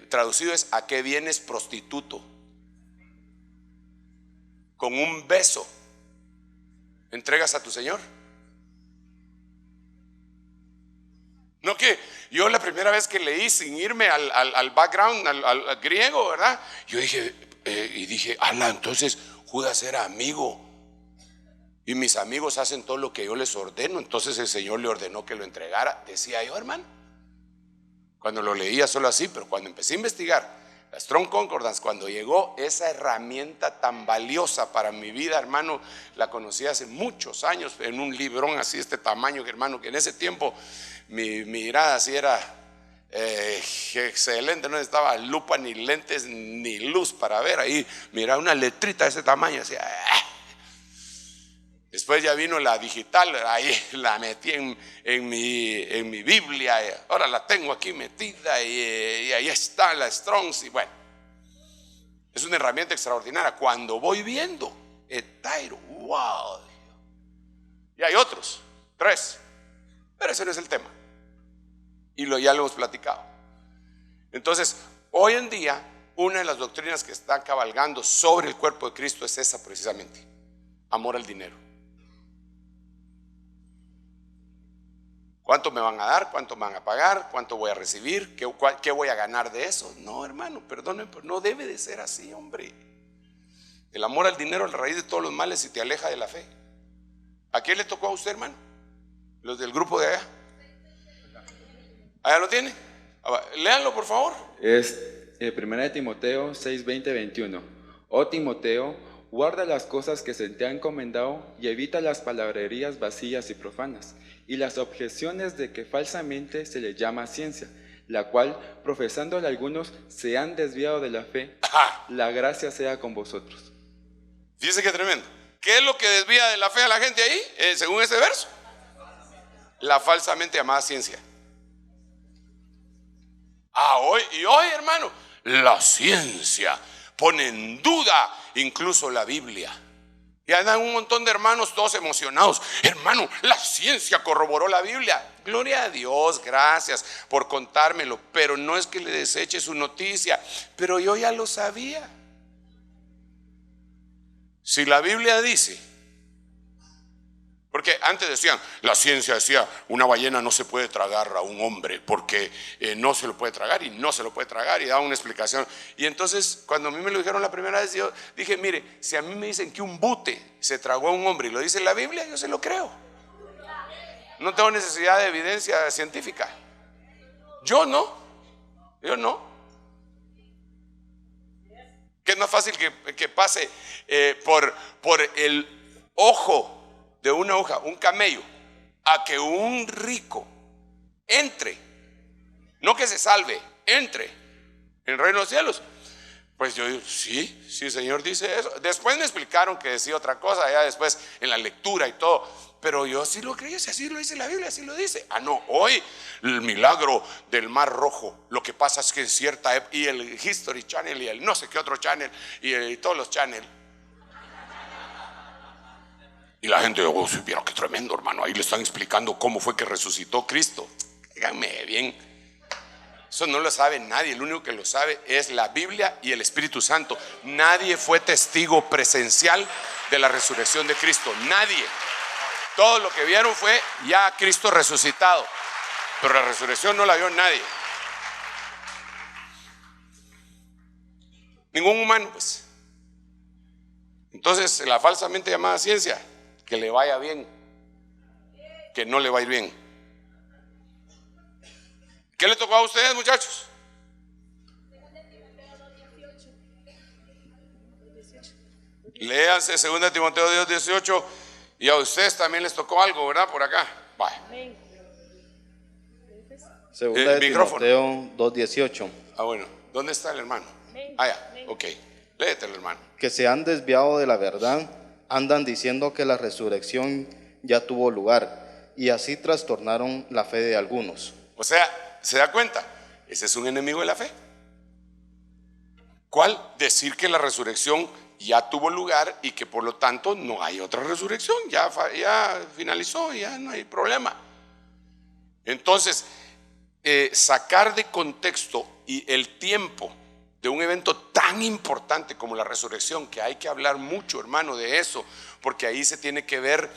traducido es ¿a qué vienes, prostituto? Con un beso entregas a tu Señor. No, que yo la primera vez que leí, sin irme al background, al griego, ¿verdad? Yo dije, ala, entonces Judas era amigo, y mis amigos hacen todo lo que yo les ordeno, entonces el Señor le ordenó que lo entregara. Decía yo, hermano, cuando lo leía solo así, pero cuando empecé a investigar la Strong Concordance, cuando llegó esa herramienta tan valiosa para mi vida, hermano, la conocí hace muchos años en un librón así de este tamaño, hermano, que en ese tiempo mi mirada así era excelente, no necesitaba lupa ni lentes ni luz para ver. Ahí miraba una letrita de ese tamaño, así. Después ya vino la digital, ahí la metí en mi Biblia, ahora la tengo aquí metida y ahí está la Strongs. Y bueno, es una herramienta extraordinaria. Cuando voy viendo etairo, wow, y hay otros 3, pero ese no es el tema, y ya lo hemos platicado. Entonces, hoy en día, una de las doctrinas que están cabalgando sobre el cuerpo de Cristo es esa precisamente: amor al dinero. ¿Cuánto me van a dar? ¿Cuánto me van a pagar? ¿Cuánto voy a recibir? ¿Qué voy a ganar de eso? No, hermano, perdónenme, pero no debe de ser así, hombre. El amor al dinero es la raíz de todos los males y te aleja de la fe. ¿A quién le tocó a usted, hermano? Los del grupo de allá. ¿Allá lo tiene? Léanlo, por favor. Es 1 Timoteo 6, 20, 21. Oh Timoteo, guarda las cosas que se te han encomendado y evita las palabrerías vacías y profanas y las objeciones de que falsamente se le llama ciencia, la cual, profesándola algunos, se han desviado de la fe. Ajá. La gracia sea con vosotros. Fíjese qué tremendo. ¿Qué es lo que desvía de la fe a la gente ahí, según ese verso? La falsamente llamada ciencia. Hoy, hermano, la ciencia pone en duda incluso la Biblia. Y andan un montón de hermanos todos emocionados. Hermano, la ciencia corroboró la Biblia. Gloria a Dios, gracias por contármelo. Pero no es que le deseche su noticia. Pero yo ya lo sabía. Si la Biblia dice, porque antes decían, la ciencia decía, una ballena no se puede tragar a un hombre porque no se lo puede tragar y no se lo puede tragar, y daba una explicación. Y entonces cuando a mí me lo dijeron la primera vez, yo dije, mire, si a mí me dicen que un bute se tragó a un hombre y lo dice la Biblia, yo se lo creo. No tengo necesidad de evidencia científica. Yo no. Que es más fácil que pase por el ojo de una aguja, un camello, a que un rico entre, no que se salve, entre en el reino de los cielos. Pues yo digo, sí, el Señor dice eso. Después me explicaron que decía otra cosa, ya después en la lectura y todo, pero yo sí lo creí, si así lo dice la Biblia, así lo dice. No, hoy el milagro del Mar Rojo, lo que pasa es que en cierta época, y el History Channel y el no sé qué otro channel, y todos los channels. Y la gente, oh, vieron qué tremendo, hermano, ahí le están explicando cómo fue que resucitó Cristo. Díganme bien, eso no lo sabe nadie, el único que lo sabe es la Biblia y el Espíritu Santo. Nadie fue testigo presencial de la resurrección de Cristo, nadie. Todo lo que vieron fue ya Cristo resucitado, pero la resurrección no la vio nadie. Ningún humano, pues. Entonces, la falsamente llamada ciencia, que le vaya bien, que no le va a ir bien. ¿Qué le tocó a ustedes, muchachos? Léanse 2 Timoteo 2:18. Y a ustedes también les tocó algo, ¿verdad? Por acá. Vaya. Segunda de micrófono. Timoteo 2:18. Bueno, ¿dónde está el hermano? Ya, ok. Léetelo, hermano. Que se han desviado de la verdad, andan diciendo que la resurrección ya tuvo lugar, y así trastornaron la fe de algunos. O sea, ¿se da cuenta? Ese es un enemigo de la fe. ¿Cuál? Decir que la resurrección ya tuvo lugar y que por lo tanto no hay otra resurrección, ya finalizó, ya no hay problema. Entonces, sacar de contexto y el tiempo de un evento tan importante como la resurrección, que hay que hablar mucho, hermano, de eso, porque ahí se tiene que ver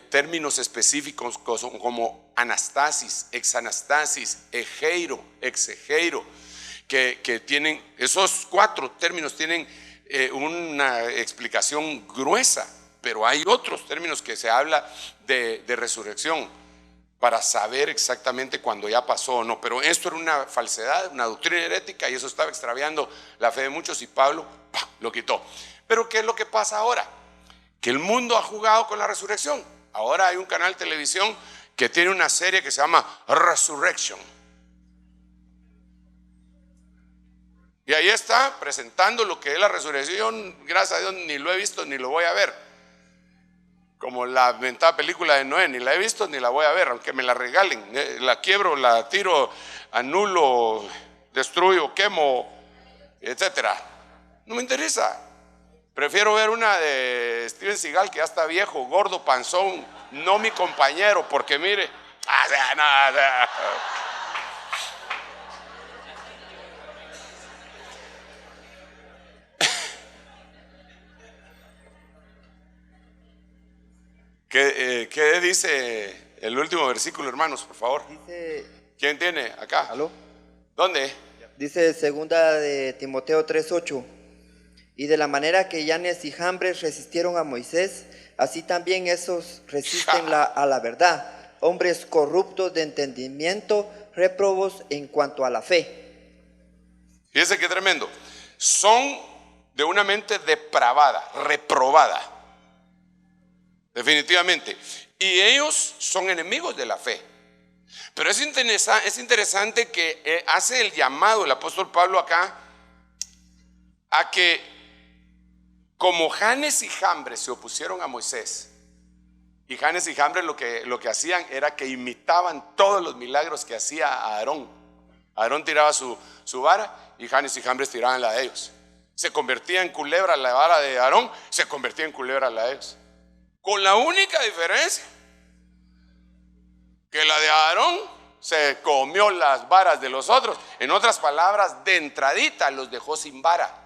términos específicos como anastasis, exanastasis, egeiro, exegeiro, que tienen, esos 4 términos tienen una explicación gruesa, pero hay otros términos que se habla de resurrección para saber exactamente cuándo ya pasó o no. Pero esto era una falsedad, una doctrina herética, y eso estaba extraviando la fe de muchos, y Pablo lo quitó. Pero ¿qué es lo que pasa ahora? Que el mundo ha jugado con la resurrección. Ahora hay un canal de televisión que tiene una serie que se llama Resurrection, y ahí está presentando lo que es la resurrección. Gracias a Dios ni lo he visto ni lo voy a ver. Como la mentada película de Noé, ni la he visto ni la voy a ver, aunque me la regalen. La quiebro, la tiro, anulo, destruyo, quemo, etcétera. No me interesa. Prefiero ver una de Steven Seagal, que ya está viejo, gordo, panzón, no mi compañero, porque mire, nada. ¿Qué dice el último versículo, hermanos, por favor. Dice, ¿Quién tiene? Acá. ¿aló? ¿Dónde? Dice segunda de Timoteo 3:8. Y de la manera que Yanes y Jambres resistieron a Moisés, así también esos resisten a la verdad. Hombres corruptos de entendimiento, réprobos en cuanto a la fe. Fíjese qué tremendo. Son de una mente depravada, reprobada. Definitivamente. Y ellos son enemigos de la fe. Pero es interesante que hace el llamado el apóstol Pablo acá a que como Janes y Jambres se opusieron a Moisés, y Janes y Jambres lo que hacían era que imitaban todos los milagros que hacía Aarón. Aarón tiraba su vara y Janes y Jambres tiraban la de ellos. Se convertía en culebra la vara de Aarón, se convertía en culebra la de ellos. Con la única diferencia que la de Aarón se comió las varas de los otros. En otras palabras, de entradita los dejó sin vara.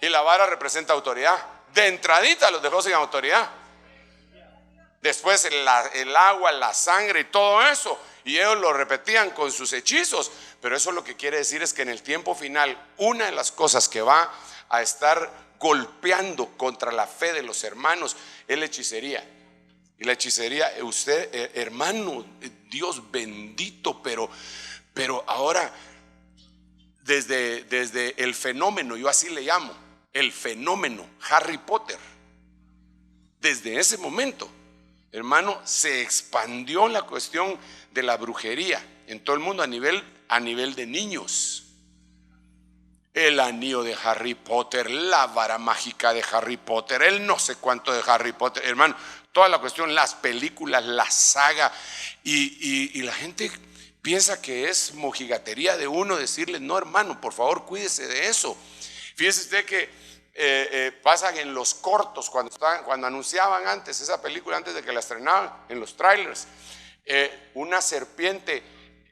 Y la vara representa autoridad. De entradita los dejó sin autoridad. Después el agua, la sangre y todo eso. Y ellos lo repetían con sus hechizos. Pero eso lo que quiere decir es que en el tiempo final, una de las cosas que va a estar golpeando contra la fe de los hermanos es la hechicería. Y la hechicería, usted, hermano, Dios bendito, pero ahora desde el fenómeno, yo así le llamo, el fenómeno Harry Potter, desde ese momento, hermano, se expandió la cuestión de la brujería en todo el mundo a nivel de niños. El anillo de Harry Potter, la vara mágica de Harry Potter, el no sé cuánto de Harry Potter, hermano, toda la cuestión, las películas, la saga, y la gente piensa que es mojigatería de uno decirle, no, hermano, por favor, cuídese de eso. Fíjese usted que pasan en los cortos, cuando anunciaban antes esa película, antes de que la estrenaban, en los trailers, una serpiente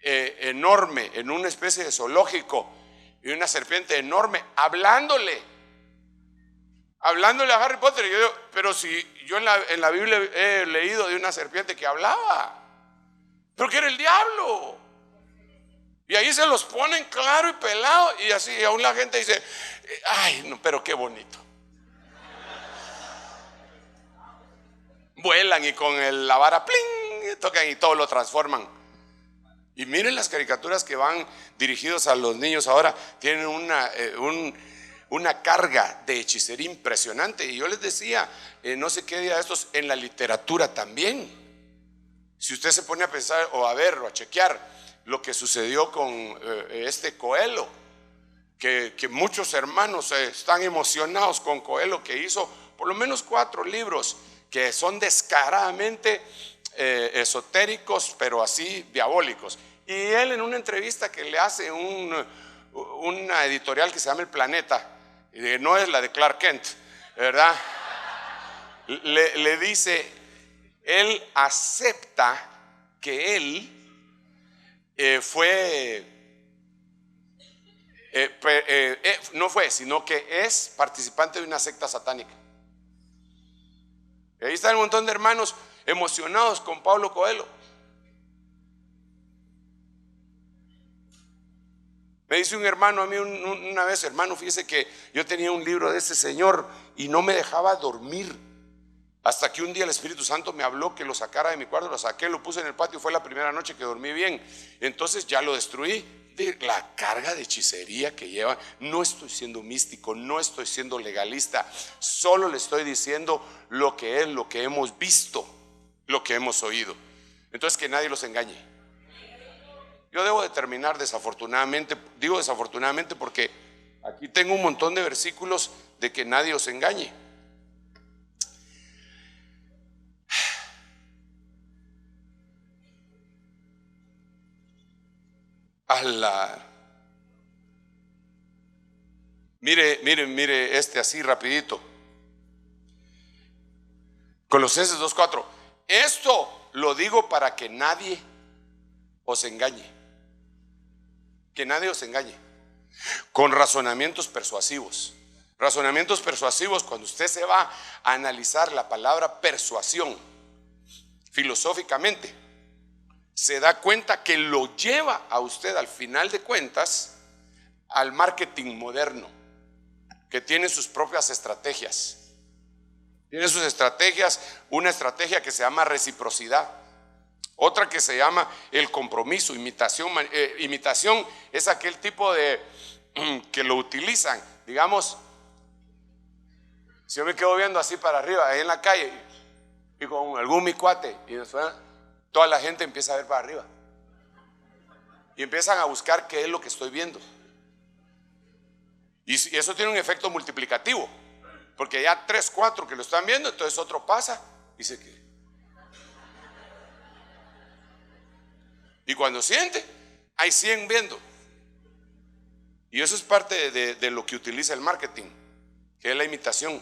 enorme en una especie de zoológico, y una serpiente enorme hablándole a Harry Potter. Y yo digo, pero si yo en la Biblia he leído de una serpiente que hablaba, pero que era el diablo. Y ahí se los ponen claro y pelado, y así, y aún la gente dice, ay, no, pero qué bonito. Vuelan y con la vara, pling, tocan y todo lo transforman. Y miren las caricaturas que van dirigidos a los niños ahora, tienen una carga de hechicería impresionante. Y yo les decía, no sé qué día de estos, en la literatura también. Si usted se pone a pensar o a ver o a chequear lo que sucedió con Coelho, que muchos hermanos están emocionados con Coelho, que hizo por lo menos 4 libros que son descaradamente esotéricos, pero así diabólicos. Y él, en una entrevista que le hace una editorial que se llama El Planeta, no es la de Clark Kent, ¿verdad? Le dice, él acepta que él sino que es participante de una secta satánica. Y ahí está un montón de hermanos emocionados con Paulo Coelho. Me dice un hermano a mí una vez, hermano, fíjese que yo tenía un libro de ese señor y no me dejaba dormir. Hasta que un día el Espíritu Santo me habló que lo sacara de mi cuarto, lo saqué, lo puse en el patio, fue la primera noche que dormí bien. Entonces ya lo destruí. De la carga de hechicería que lleva. No estoy siendo místico, no estoy siendo legalista, solo le estoy diciendo lo que es, lo que hemos visto, lo que hemos oído. Entonces que nadie los engañe. Yo debo de terminar desafortunadamente, digo desafortunadamente porque aquí tengo un montón de versículos de que nadie os engañe. Mire así rapidito. Colosenses 2:4. Esto lo digo para que nadie os engañe. Que nadie os engañe. Con razonamientos persuasivos. Razonamientos persuasivos, cuando usted se va a analizar la palabra persuasión, filosóficamente, se da cuenta que lo lleva a usted al final de cuentas al marketing moderno, que tiene sus propias estrategias. Tiene sus estrategias, una estrategia que se llama reciprocidad, otra que se llama el compromiso, imitación. Imitación es aquel tipo de que lo utilizan, digamos, si yo me quedo viendo así para arriba, ahí en la calle, y con algún mi cuate, y después toda la gente empieza a ver para arriba y empiezan a buscar qué es lo que estoy viendo, y eso tiene un efecto multiplicativo, porque ya 3, 4 que lo están viendo, entonces otro pasa y se queda, y cuando siente hay 100 viendo, y eso es parte de lo que utiliza el marketing, que es la imitación.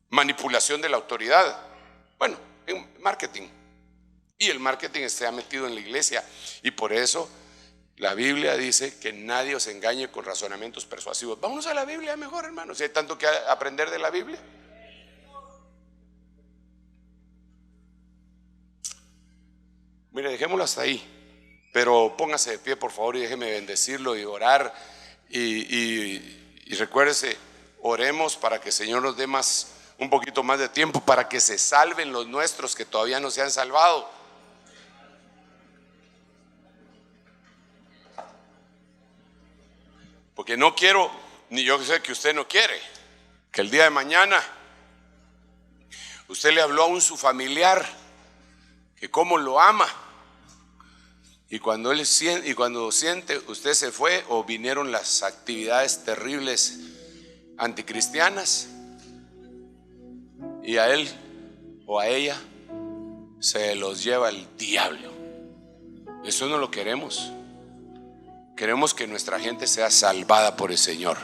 Manipulación de la autoridad, bueno, en marketing. Y el marketing está metido en la iglesia, y por eso la Biblia dice que nadie os engañe con razonamientos persuasivos. Vámonos a la Biblia mejor, hermanos, si hay tanto que aprender de la Biblia. Mire, dejémoslo hasta ahí, pero póngase de pie por favor y déjeme bendecirlo y orar, y recuérdese, oremos para que el Señor nos dé un poquito más de tiempo para que se salven los nuestros que todavía no se han salvado. Porque no quiero, ni yo sé que usted no quiere, que el día de mañana usted le habló a su familiar que cómo lo ama, y cuando siente usted se fue o vinieron las actividades terribles anticristianas, y a él o a ella se los lleva el diablo. Eso no lo queremos. Queremos que nuestra gente sea salvada por el Señor,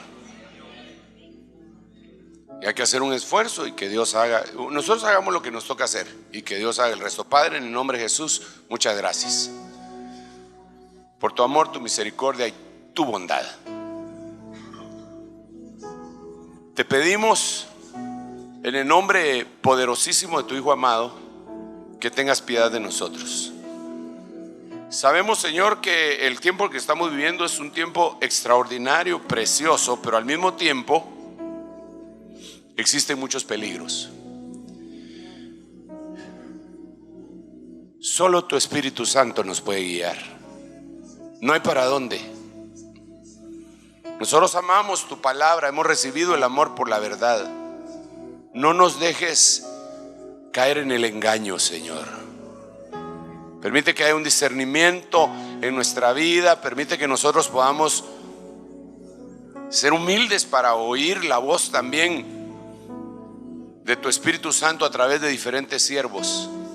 y hay que hacer un esfuerzo, y que Dios haga, nosotros hagamos lo que nos toca hacer, y que Dios haga el resto. Padre, en el nombre de Jesús, muchas gracias por tu amor, tu misericordia y tu bondad. Te pedimos en el nombre poderosísimo de tu Hijo amado, que tengas piedad de nosotros. Sabemos, Señor, que el tiempo que estamos viviendo es un tiempo extraordinario, precioso, pero al mismo tiempo existen muchos peligros. Solo tu Espíritu Santo nos puede guiar. No hay para dónde. Nosotros amamos tu palabra, hemos recibido el amor por la verdad. No nos dejes caer en el engaño, Señor. Permite que haya un discernimiento en nuestra vida. Permite que nosotros podamos ser humildes para oír la voz también de tu Espíritu Santo a través de diferentes siervos.